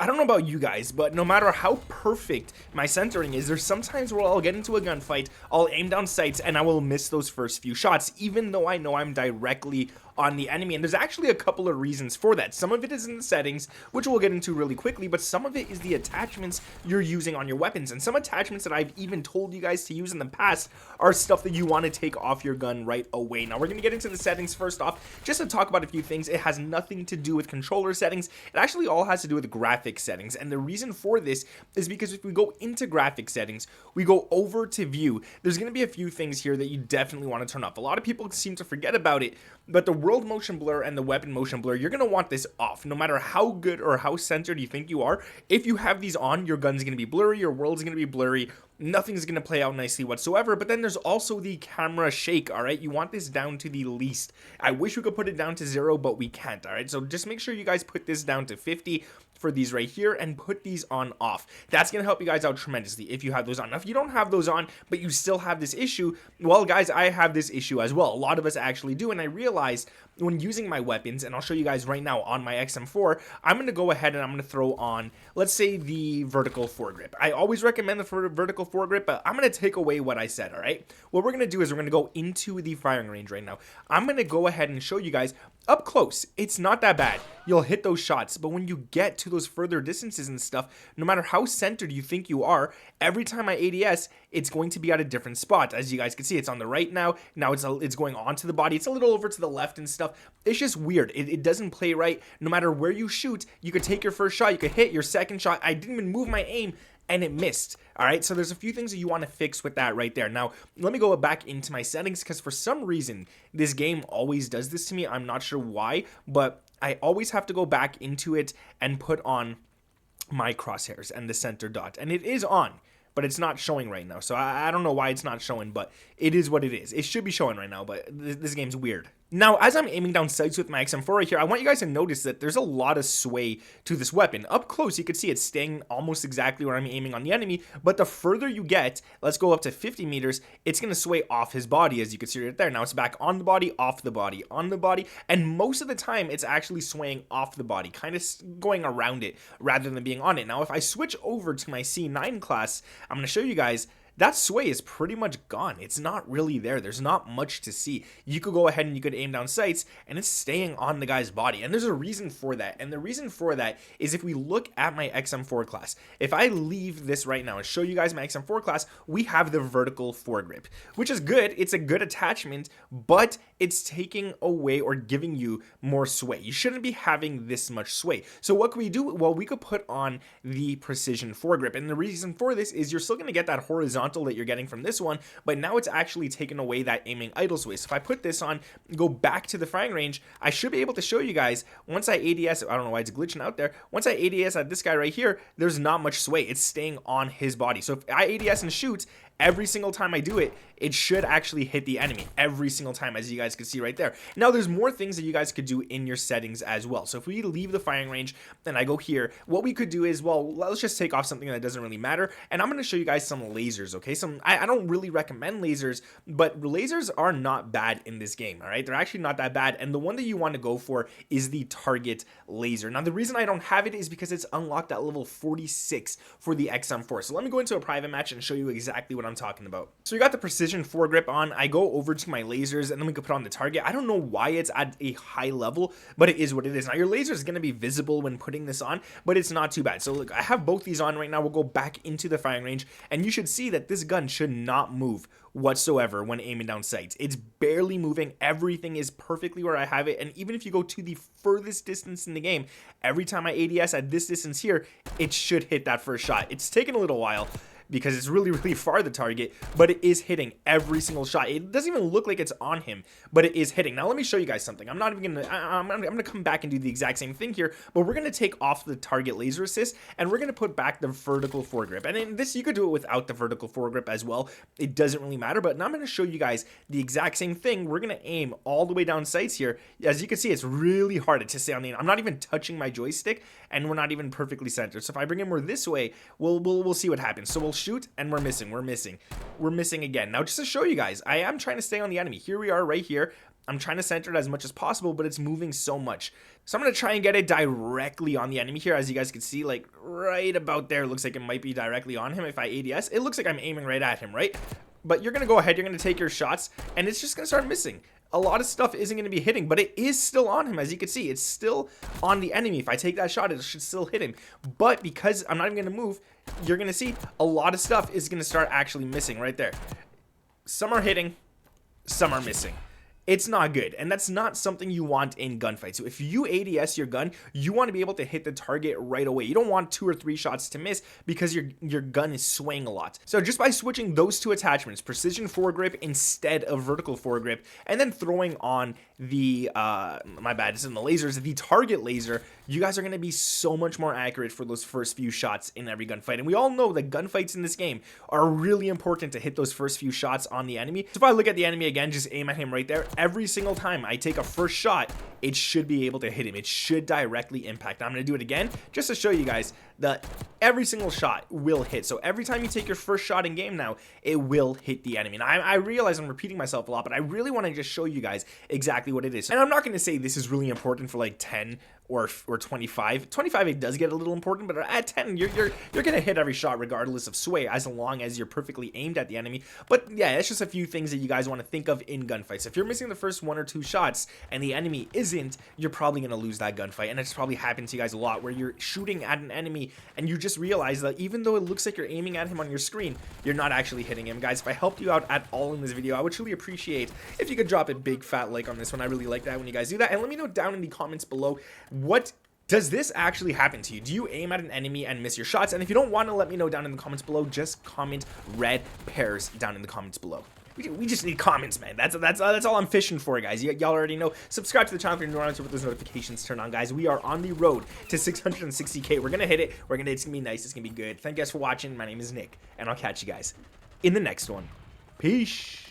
I don't know about you guys, but no matter how perfect my centering is, there's sometimes where I'll get into a gunfight, I'll aim down sights, and I will miss those first few shots, even though I know I'm directly on the enemy. And there's actually a couple of reasons for that. Some of it is in the settings, which we'll get into really quickly, but some of it is the attachments you're using on your weapons. And some attachments that I've even told you guys to use in the past are stuff that you want to take off your gun right away. Now we're going to get into the settings first off, just to talk about a few things. It has nothing to do with controller settings. It actually all has to do with graphic settings. And the reason for this is because if we go into graphic settings, we go over to view, there's going to be a few things here that you definitely want to turn off. A lot of people seem to forget about it, but the world motion blur and the weapon motion blur, you're going to want this off. No matter how good or how centered you think you are, if you have these on, your gun's going to be blurry, your world's going to be blurry, nothing's going to play out nicely whatsoever. But then there's also the camera shake, all right? You want this down to the least. I wish we could put it down to 0, but we can't, all right? So just make sure you guys put this down to 50 for these right here and put these on off. That's going to help you guys out tremendously if you have those on. Now, if you don't have those on, but you still have this issue, well, guys, I have this issue as well. A lot of us actually do, and I realized when using my weapons, and I'll show you guys right now on my XM4, I'm going to go ahead and I'm going to throw on, let's say, the vertical foregrip. I always recommend the vertical foregrip, but I'm going to take away what I said, all right? What we're going to do is we're going to go into the firing range right now. I'm going to go ahead and show you guys up close. It's not that bad. You'll hit those shots, but when you get to those further distances and stuff, no matter how centered you think you are, every time I ADS, it's going to be at a different spot. As you guys can see, it's on the right now. Now it's going onto the body. It's a little over to the left and stuff. It's just weird. It doesn't play right. No matter where you shoot, you could take your first shot, you could hit your second shot. I didn't even move my aim, and it missed. All right, so there's a few things that you want to fix with that right there. Now, let me go back into my settings, because for some reason, this game always does this to me. I'm not sure why, but I always have to go back into it and put on my crosshairs and the center dot, and it is on, but it's not showing right now. So I don't know why it's not showing, but it is what it is. It should be showing right now, but this game's weird. Now, as I'm aiming down sights with my XM4 right here, I want you guys to notice that there's a lot of sway to this weapon. Up close, you can see it's staying almost exactly where I'm aiming on the enemy, but the further you get, let's go up to 50 meters, it's going to sway off his body, as you can see right there. Now it's back on the body, off the body, on the body, and most of the time, it's actually swaying off the body, kind of going around it rather than being on it. Now, if I switch over to my C9 class, I'm going to show you guys that sway is pretty much gone. It's not really there. There's not much to see. You could go ahead and you could aim down sights, and it's staying on the guy's body. And there's a reason for that. And the reason for that is if we look at my XM4 class, if I leave this right now and show you guys my XM4 class, we have the vertical foregrip, which is good. It's a good attachment, but it's taking away or giving you more sway. You shouldn't be having this much sway. So what can we do? Well, we could put on the precision foregrip. And the reason for this is you're still going to get that horizontal that you're getting from this one, but now it's actually taken away that aiming idle sway. So if I put this on, go back to the firing range, I should be able to show you guys once I ADS, I don't know why it's glitching out there, once I ADS at this guy right here, there's not much sway. It's staying on his body. So if I ADS and shoot, every single time I do it, it should actually hit the enemy every single time, as you guys can see right there. Now, there's more things that you guys could do in your settings as well. So if we leave the firing range and I go here, what we could do is, well, let's just take off something that doesn't really matter. And I'm going to show you guys some lasers, okay? I don't really recommend lasers, but lasers are not bad in this game, all right? They're actually not that bad. And the one that you want to go for is the target laser. Now, the reason I don't have it is because it's unlocked at level 46 for the XM4. So let me go into a private match and show you exactly what I'm talking about. So you got the precision foregrip on. I go over to my lasers and then we can put on the target. I don't know why it's at a high level, but it is what it is. Now your laser is going to be visible when putting this on, but it's not too bad. So look, I have both these on right now. We'll go back into the firing range and you should see that this gun should not move whatsoever when aiming down sights. It's barely moving. Everything is perfectly where I have it. And even if you go to the furthest distance in the game, every time I ADS at this distance here, it should hit that first shot. It's taken a little while because it's really, really far, the target, but it is hitting every single shot. It doesn't even look like it's on him, but it is hitting. Now, let me show you guys something. I'm not even gonna, I'm gonna come back and do the exact same thing here, but we're gonna take off the target laser assist, and we're gonna put back the vertical foregrip. And in this, you could do it without the vertical foregrip as well. It doesn't really matter, but now I'm gonna show you guys the exact same thing. We're gonna aim all the way down sights here. As you can see, it's really hard to stay on the end. I'm not even touching my joystick, and we're not even perfectly centered. So if I bring it more this way, we'll see what happens. So we'll shoot, and we're missing again. Now, just to show you guys, I am trying to stay on the enemy. Here we are right here. I'm trying to center it as much as possible, but it's moving so much. So I'm going to try and get it directly on the enemy here. As you guys can see, like right about there, looks like it might be directly on him. If I ADS, it looks like I'm aiming right at him, right? But you're going to go ahead, you're going to take your shots, and it's just going to start missing. A lot of stuff isn't going to be hitting, but it is still on him. As you can see, it's still on the enemy. If I take that shot, it should still hit him. But because I'm not even going to move, you're going to see a lot of stuff is going to start actually missing right there. Some are hitting, some are missing. It's not good, and that's not something you want in gunfights. So if you ADS your gun, you want to be able to hit the target right away. You don't want 2 or 3 shots to miss because your gun is swaying a lot. So just by switching those 2 attachments, precision foregrip instead of vertical foregrip, and then throwing on the my bad, it's in the lasers, the target laser, you guys are going to be so much more accurate for those first few shots in every gunfight. And we all know that gunfights in this game are really important to hit those first few shots on the enemy. So if I look at the enemy again, just aim at him right there. Every single time I take a first shot, it should be able to hit him. It should directly impact. I'm going to do it again just to show you guys that every single shot will hit. So every time you take your first shot in game now, it will hit the enemy. And I realize I'm repeating myself a lot, but I really want to just show you guys exactly what it is. And I'm not going to say this is really important for like 10 or 25. 25, it does get a little important, but at 10, you're gonna hit every shot regardless of sway, as long as you're perfectly aimed at the enemy. But yeah, it's just a few things that you guys want to think of in gunfights. If you're missing the first 1 or 2 shots and the enemy isn't, you're probably gonna lose that gunfight. And it's probably happened to you guys a lot, where you're shooting at an enemy and you just realize that even though it looks like you're aiming at him on your screen, you're not actually hitting him. Guys, if I helped you out at all in this video, I would truly appreciate if you could drop a big fat like on this one. I really like that when you guys do that. And let me know down in the comments below, what does this actually happen to you? Do you aim at an enemy and miss your shots? And if you don't want to let me know down in the comments below, just comment red pairs down in the comments below. We just need comments, man. That's all I'm fishing for, guys. Y'all already know. Subscribe to the channel if you're new around, so with those notifications turned on, guys. We are on the road to 660K. We're gonna hit it. It's gonna be nice. It's gonna be good. Thank you guys for watching. My name is Nick, and I'll catch you guys in the next one. Peace.